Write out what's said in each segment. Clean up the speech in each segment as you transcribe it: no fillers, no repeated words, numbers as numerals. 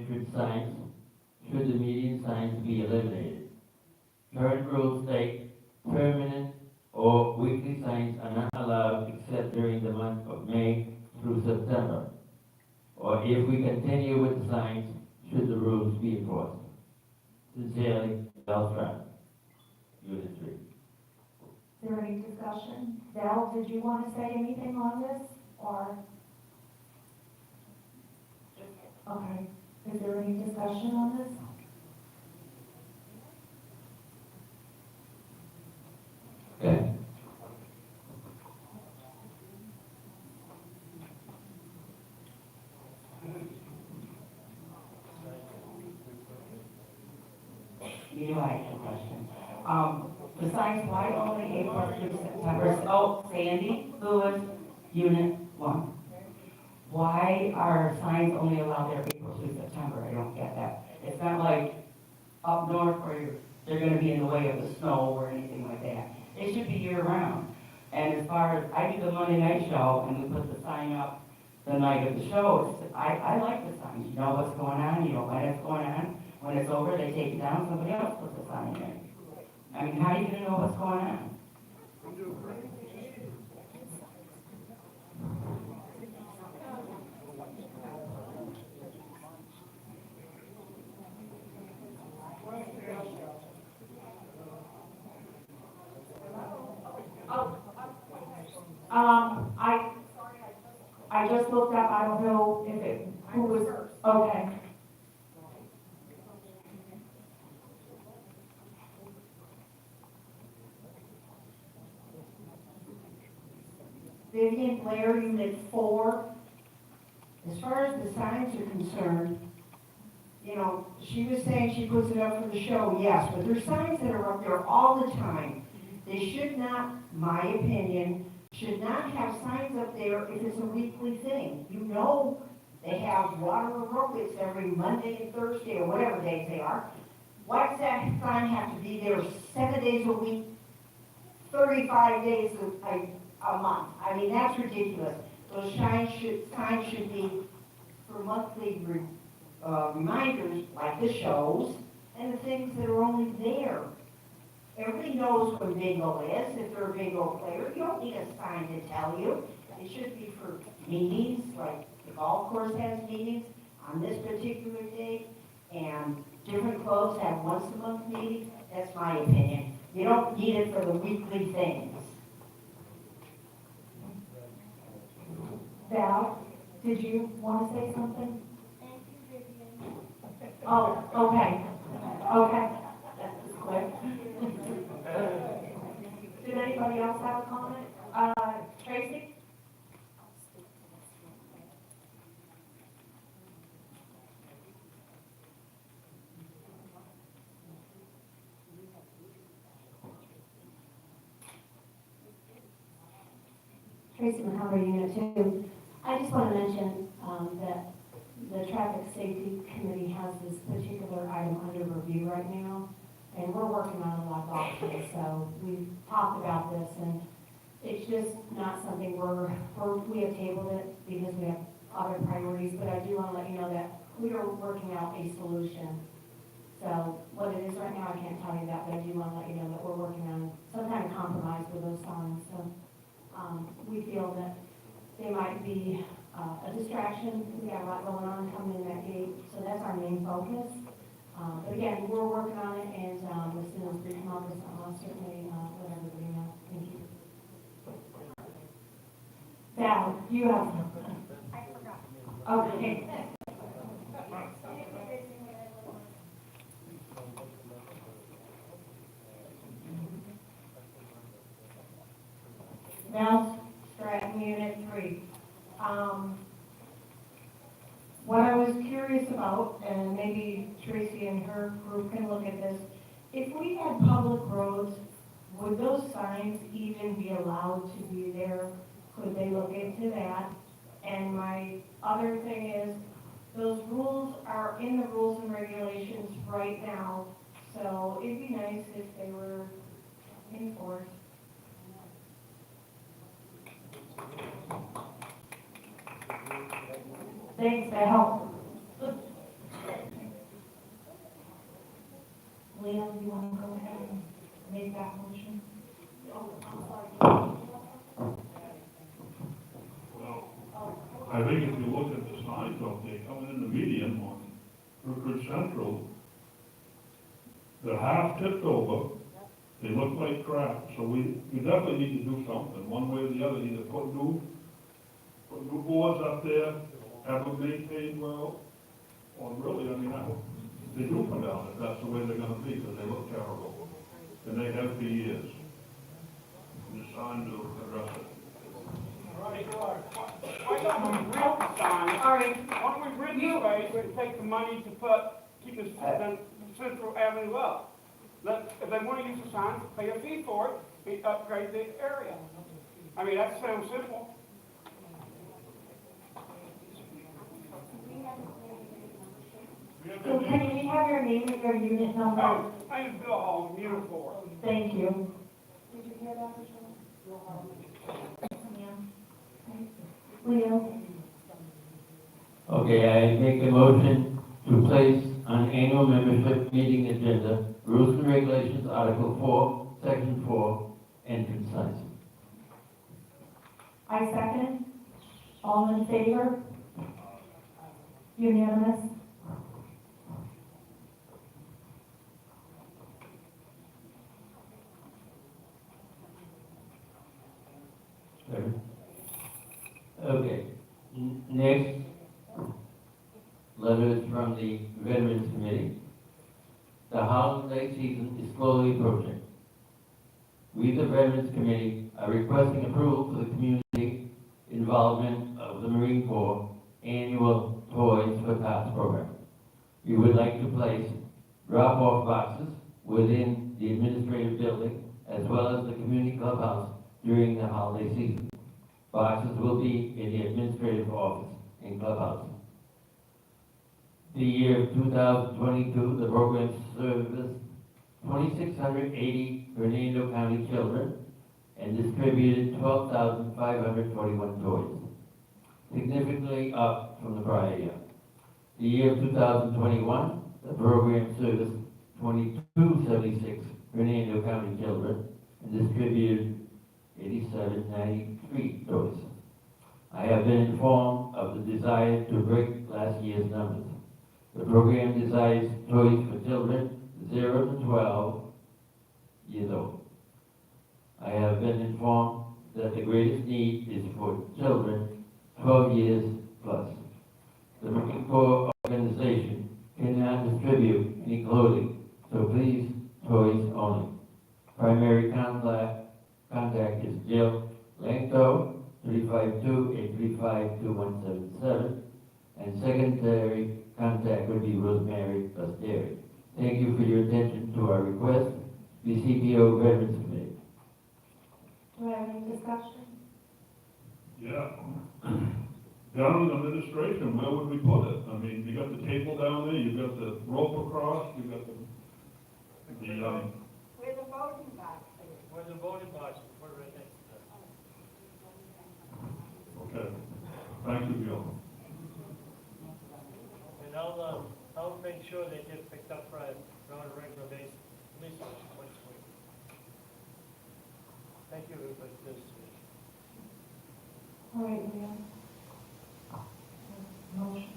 Brookridge signs should the meeting signs be eliminated. Current rules state permanent or weekly signs are not allowed except during the month of May through September, or if we continue with the signs, should the rules be enforced. Sincerely, Beltran, Unit 3. Is there any discussion? Val, did you want to say anything on this, or? Okay, is there any discussion on this? Okay. You know, I have a question. Besides, why only April through September? Oh, Sandy Lewis, Unit 1. Why are signs only allowed there April through September? I don't get that. It's not like up north where they're going to be in the way of the snow or anything like that. It should be year round. And as far as, I do the Monday night show and we put the sign up the night of the show. I like the signs. You know what's going on, you know when it's going on. When it's over, they take it down, somebody else puts the sign in. I mean, how are you going to know what's going on? I just looked up, I don't know if it, who was, okay. Vivian Blair, Unit 4. As far as the signs are concerned, you know, she was saying she puts it up for the show, yes, but there's signs that are up there all the time. They should not, my opinion, should not have signs up there if it's a weekly thing. You know they have water aerobics every Monday and Thursday or whatever days they are. Why does that sign have to be there 7 days a week, 35 days a month? I mean, that's ridiculous. Those signs should be for monthly reminders, like the shows and the things that are only there. Everybody knows when bingo is, if they're a bingo player. You don't need a sign to tell you. It should be for meetings, like the golf course has meetings on this particular day, and different clubs have once a month meetings. That's my opinion. You don't need it for the weekly things. Val, did you want to say something? Thank you, Vivian. Oh, okay. Okay. That's quick. Did anybody else have a comment? Tracy? Tracy McCumber, Unit 2. I just want to mention that the Traffic Safety Committee has this particular item under review right now, and we're working on a lot of options. So we've talked about this, and it's just not something we have tabled it because we have other priorities. But I do want to let you know that we are working out a solution. So what it is right now, I can't tell you that, but I do want to let you know that we're working on some kind of compromise with those signs. So we feel that they might be a distraction because we have a lot going on coming in that gate. So that's our main focus. But again, we're working on it, and as soon as we come up with something, I'll certainly let everybody know. Thank you. Val, you have. I forgot. Okay. Val Stratton, Unit 3. What I was curious about, and maybe Tracy and her group can look at this, if we had public roads, would those signs even be allowed to be there? Could they look into that? And my other thing is, those rules are in the rules and regulations right now, so it'd be nice if they were enforced. Thanks, Val. Leo, you want to go ahead and make that motion? Well, I think if you look at the signs out there coming in the median on Brookridge Central, they're half tipped over, they look like crap, so we definitely need to do something, one way or the other, either put new boards up there, have them maintained well, or really, I mean, they do come down if that's the way they're gonna be, because they look terrible, and they have for years. And it's time to address it. Why don't we rent the sign? All right, Why don't we rent the space and take the money to keep the Central Avenue up? If they want to use the signs, pay a fee for it, upgrade the area. I mean, that sounds simple. so can we have your name and your unit number? Oh, I am Bill Hall, Unit 4. Thank you. Did you hear that, Michelle? Ma'am. Leo? Okay, I make a motion to place on annual membership meeting agenda, rules and regulations, Article 4, Section 4, entrance signs. I second. All in favor? Unanimous? Okay, next letter is from the Veterans Committee. The holiday season is slowly approaching. We, the Veterans Committee, are requesting approval for the community involvement of the Marine Corps annual Toys for Tots program. We would like to place drop-off boxes within the administrative building as well as the community clubhouse during the holiday season. Boxes will be in the administrative office and clubhouse. The year 2022, the program serviced 2,680 Fernando County children and distributed 12,541 toys, significantly up from the prior year. The year 2021, the program serviced 2,276 Fernando County children and distributed 8793 toys. I have been informed of the desire to break last year's numbers. The program desires toys for children 0 to 12 years old. I have been informed that the greatest need is for children 12 years plus. The Marine Corps organization cannot distribute any clothing, so please, toys only. Primary contact is Jill Langto, 352-835-2177, and secondary contact would be Rosemary Busteri. Thank you for your attention to our request. BCPO Veterans Committee. Do we have any discussion? Yeah. Down in administration, where would we put it? I mean, you got the table down there, you got the rope across, you got the Where the voting box is. Where the voting box, put it right next to that. okay. Thank you, Bill. And I'll make sure they get picked up right on a regular basis, at least once a week. Thank you, everybody, for this. All right, Leo. Motion.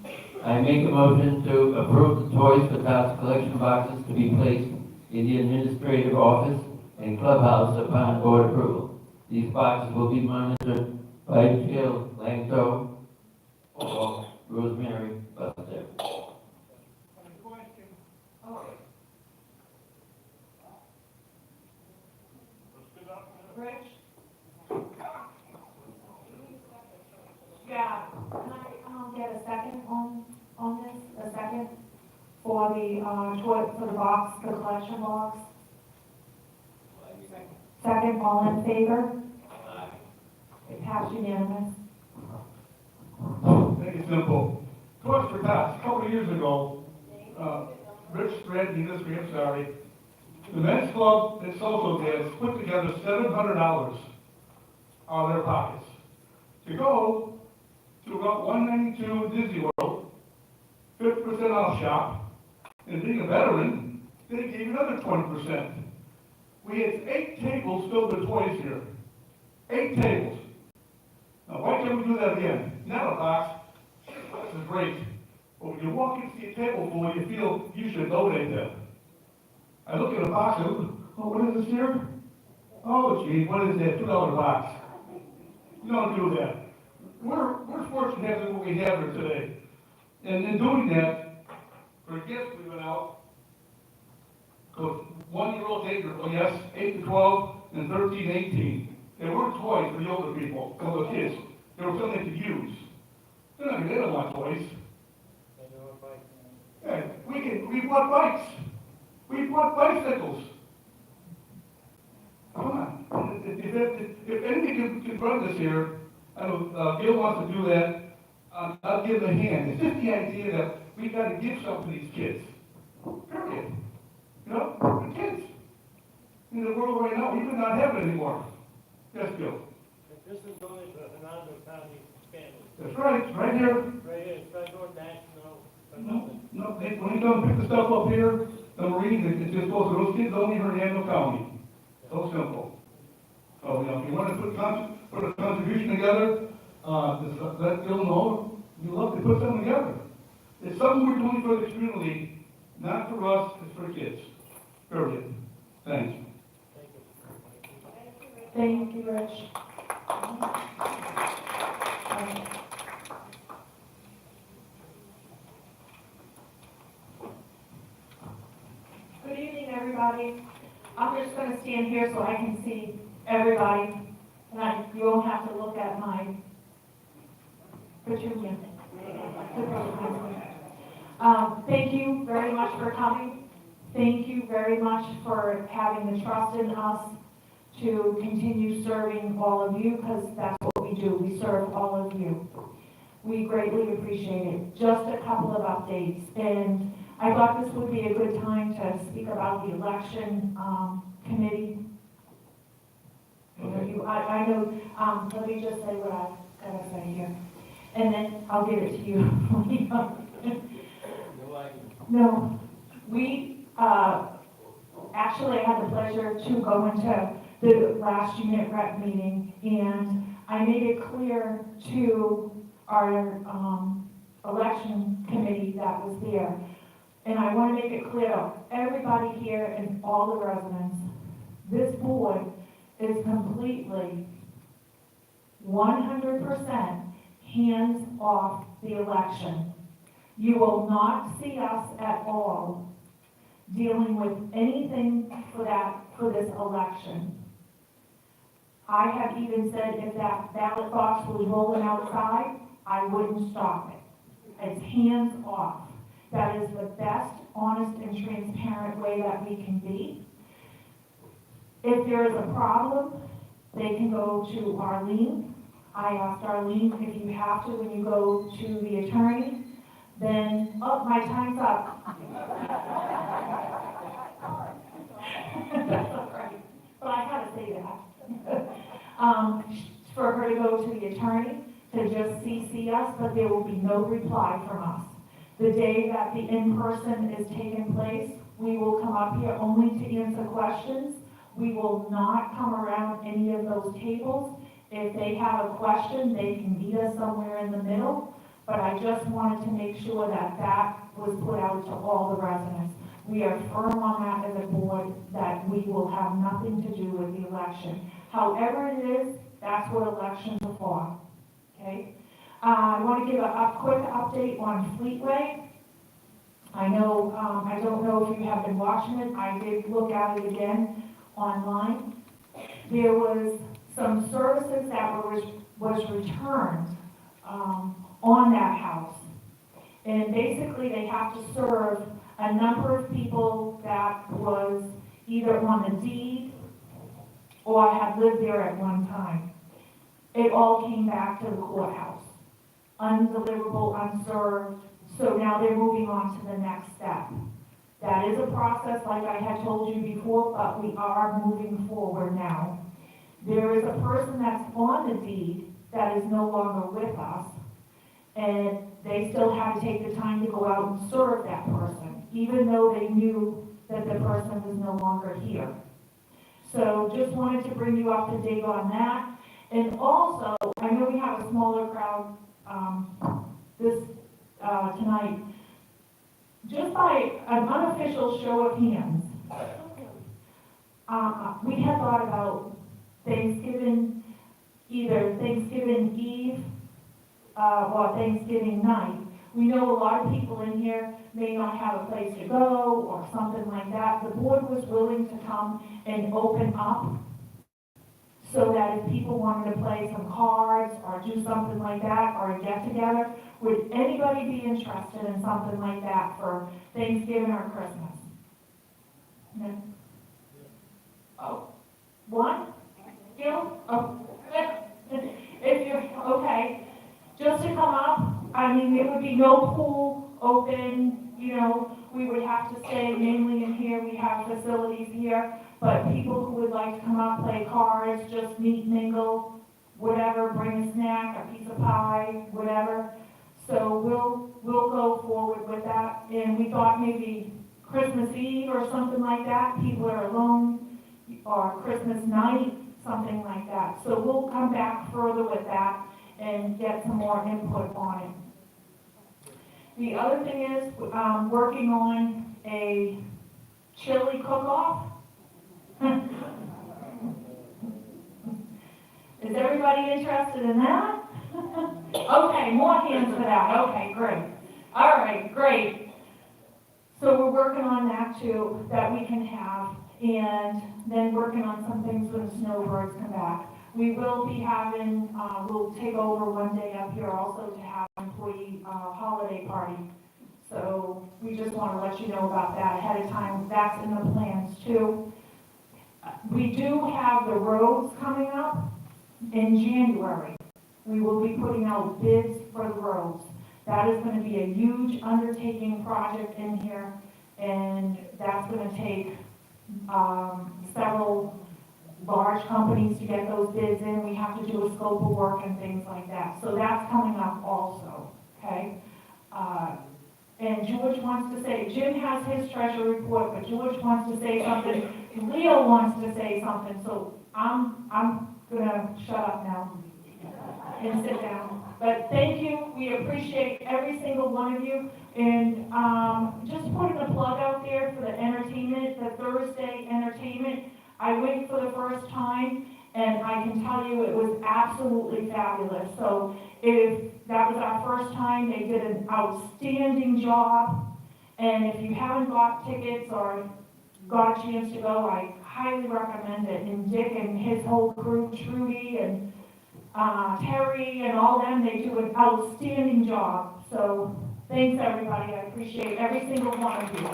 I make a motion to approve the Toys for Tots collection boxes to be placed in the administrative office and clubhouse upon board approval. These boxes will be monitored by Jill Langto or Rosemary Buster. Any question? Rich? Yeah. Can I get a second on this, a second for the box, the collection box? Second, all in favor? It passed unanimous. Make it simple. Toys for Tots, a couple of years ago, Rich Strand, I'm sorry, the men's club and social dance put together $700 out of their pockets to go to about 192 Disney World, 50% off shop, and being a veteran, they gave you another 20%. We had 8 tables filled with toys here. 8 tables. Now, why can't we do that again? Not a box. This is great. But when you walk and see a table full, you feel you should donate them. I look at a box and, oh, what is this here? Oh, gee, what is that? $2 box. You don't do that. We're fortunate to have what we have here today. And in doing that, for gifts we went out, because 1-year-old, 8-year-old, yes, 8 to 12, and 13 to 18. They weren't toys for the older people, for the kids. They were something to use. They don't want toys. Yeah, we bought bikes. We bought bicycles. Come on. If anybody can run this here, I know Gil wants to do that, I'll give him a hand. It's just the idea that we got to give something to these kids. Period. You know, the kids. In the world right now, we do not have it anymore. Yes, Gil. This is only for Hernando County families. That's right, right here. Right here, it's not going national or nothing. No, when you come pick the stuff up here, the Marines, it just goes to those kids only in Hernando County. So simple. So, you know, if you want to put a contribution together, just let Gil know you love to put something together. It's something we're doing for the community, not for us, it's for kids. Period. Thanks. Thank you, Rich. Good evening, everybody. I'm just going to stand here so I can see everybody, and you won't have to look at my Petunia. Thank you very much for coming. Thank you very much for having the trust in us to continue serving all of you, because that's what we do. We serve all of you. We greatly appreciate it. Just a couple of updates, and I thought this would be a good time to speak about the election committee. I know, let me just say what I've got to say here, and then I'll give it to you. No, we actually I had the pleasure to go into the last unit rep meeting, and I made it clear to our election committee that was there, and I want to make it clear to everybody here and all the residents, this board is completely 100% hands off the election. You will not see us at all dealing with anything for this election. I have even said if that ballot box was rolling outside, I wouldn't stop it. It's hands off. That is the best, honest, and transparent way that we can be. If there is a problem, they can go to Arlene. I asked Arlene if you have to when you go to the attorney, then, oh, my time's up. That's all right. But I had to say that. For her to go to the attorney, to just CC us, but there will be no reply from us. The day that the in-person is taking place, we will come up here only to answer questions. We will not come around any of those tables. If they have a question, they can meet us somewhere in the middle. But I just wanted to make sure that that was put out to all the residents. We are firm on that as a board, that we will have nothing to do with the election. However it is, that's what elections are for, okay? I want to give a quick update on Fleetway. I know, I don't know if you have been watching it. I did look at it again online. There was some services that was returned on that house. And basically they have to serve a number of people that was either on the deed or had lived there at one time. It all came back to the courthouse. Undeliverable, unserved. So now they're moving on to the next step. That is a process, like I had told you before, but we are moving forward now. There is a person that's on the deed that is no longer with us, and they still had to take the time to go out and serve that person, even though they knew that the person was no longer here. So just wanted to bring you up to date on that. And also, I know we have a smaller crowd tonight. Just by an unofficial show of hands, we had thought about Thanksgiving, either Thanksgiving Eve or Thanksgiving night. We know a lot of people in here may not have a place to go or something like that. The board was willing to come and open up so that if people wanted to play some cards or do something like that or a get together, would anybody be interested in something like that for Thanksgiving or Christmas? No? Oh, one? Gil? Oh, if you're, okay, just to come up, I mean, there would be no pool open, you know, we would have to stay mainly in here, we have facilities here, but people who would like to come up, play cards, just meet, mingle, whatever, bring a snack, a piece of pie, whatever. So we'll go forward with that, and we thought maybe Christmas Eve or something like that, people are alone, or Christmas night, something like that. So we'll come back further with that and get some more input on it. The other thing is, working on a chili cook-off. Is everybody interested in that? Okay, more hands for that. Okay, great. All right, great. So we're working on that too, that we can have, and then working on some things when the snowbirds come back. We will be having, we'll take over one day up here also to have an employee holiday party. So we just want to let you know about that ahead of time. That's in the plans too. We do have the roads coming up in January. We will be putting out bids for the roads. That is going to be a huge undertaking project in here, and that's going to take several large companies to get those bids in. We have to do a scope of work and things like that. So that's coming up also, okay? And George wants to say, Jim has his treasure report, but George wants to say something. Leo wants to say something, so I'm gonna shut up now and sit down. But thank you, we appreciate every single one of you. And just putting a plug out there for the entertainment, the Thursday entertainment. I went for the first time, and I can tell you it was absolutely fabulous. So if that was our first time, they did an outstanding job. And if you haven't got tickets or got a chance to go, I highly recommend it. And Dick and his whole crew, Trudy and Terry and all them, they do an outstanding job. So thanks everybody, I appreciate every single one of you.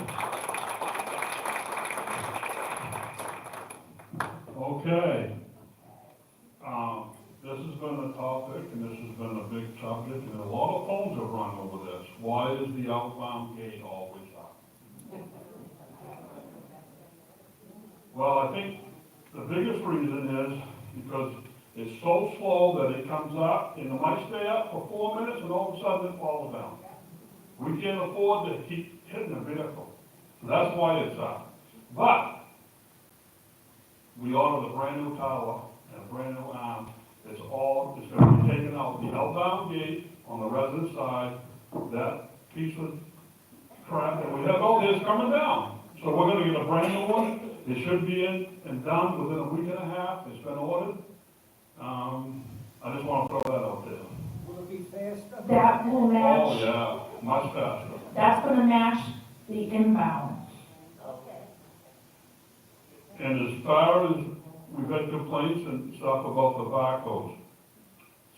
Okay. This has been a topic, and this has been a big subject, and a lot of phones have rung over this. Why is the outbound gate always up? Well, I think the biggest reason is because it's so slow that it comes up, and it might stay up for 4 minutes, and all of a sudden it falls down. We can't afford to keep hitting the vehicle. So that's why it's up. But we ordered a brand new tower and a brand new arm. It's going to be taken out. The outbound gate on the resident side, that piece of crap that we have out there is coming down. So we're going to get a brand new one. It should be in and done within a week and a half. It's been ordered. I just want to throw that out there. Will it be faster? That will match. Oh, yeah, much faster. That's gonna match the inbound. And as far as we've had complaints and stuff about the barcodes,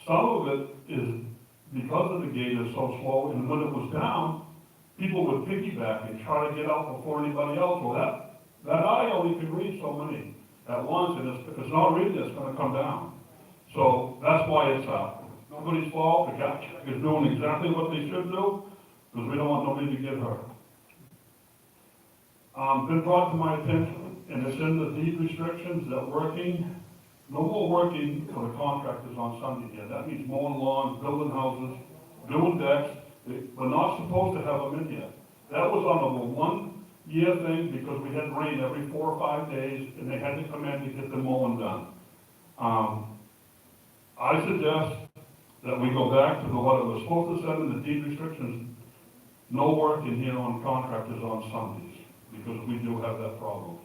some of it is because of the gate is so slow, and when it was down, people would piggyback and try to get out before anybody else. Well, that eye only can read so many at once, and if it's not reading, it's gonna come down. So that's why it's up. Nobody's fault. The guy is doing exactly what they should do, because we don't want nobody to get hurt. Been brought to my attention, and it's in the deed restrictions, that no more working for the contractors on Sunday here. That means mowing lawns, building houses, doing decks. We're not supposed to have them in here. That was under the one year thing because we had rain every 4 or 5 days, and they had to come in to get the mowing done. I suggest that we go back to what it was supposed to say in the deed restrictions, no work in here on contractors on Sundays, because we do have that problem.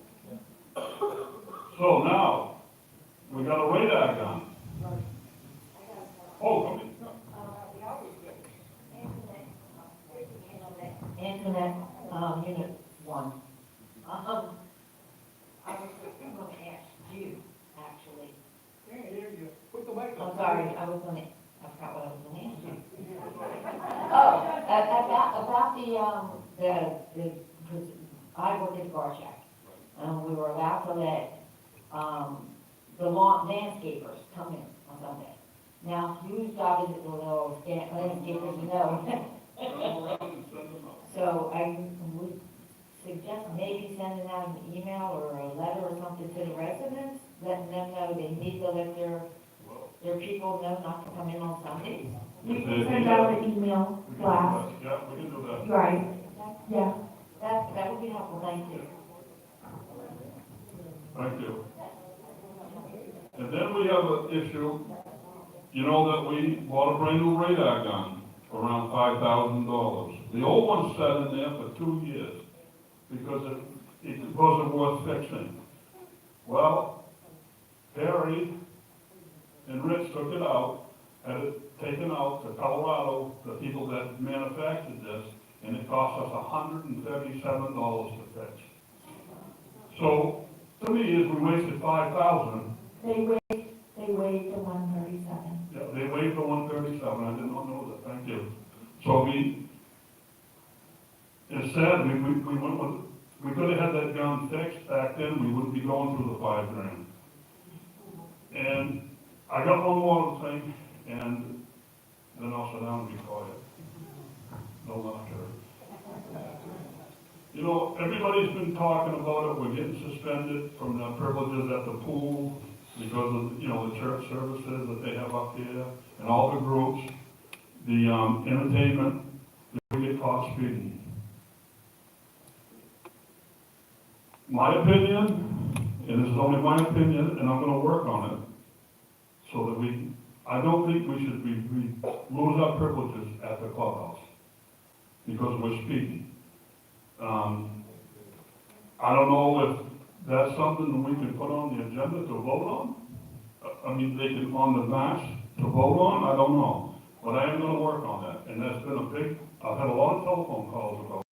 So now, we got a radar gun. Oh, okay. Internet, unit 1. I was going to ask you, actually. Put the mic I'm sorry, I forgot what I was going to ask you. Oh, about because I work at Bar Shack. We were allowed to let, the landscapers come in on Sunday. Now, whose job is it to know, landscapers know? So I would suggest maybe sending out an email or a letter or something to the residents, letting them know they need to let their people know not to come in on Sundays. We can send out an email blast. Yeah, we can do that. Right, yeah. That would be helpful, thank you. Thank you. And then we have an issue, you know that we bought a brand new radar gun for around $5,000. The old one sat in there for 2 years because it wasn't worth fixing. Well, Harry and Rich took it out, had it taken out to Colorado, the people that manufactured this, and it cost us $137 to fix. So, to me, is we wasted $5,000. They waived the 137. Yeah, they waived the 137, I did not know that, thank you. So it's sad, we could have had that gun fixed back then, we wouldn't be going through the $5,000. And I got one more thing, and then I'll sit down and be quiet. No laughter. You know, everybody's been talking about it, we're getting suspended from the privileges at the pool because of, you know, the church services that they have up here, and all the groups, the entertainment, that we get caught speeding. My opinion, and this is only my opinion, and I'm gonna work on it, so that I don't think we should we lose our privileges at the clubhouse, because we're speeding. I don't know if that's something that we can put on the agenda to vote on. I mean, they can, on the match to vote on, I don't know. But I am gonna work on that, and that's been I've had a lot of telephone calls about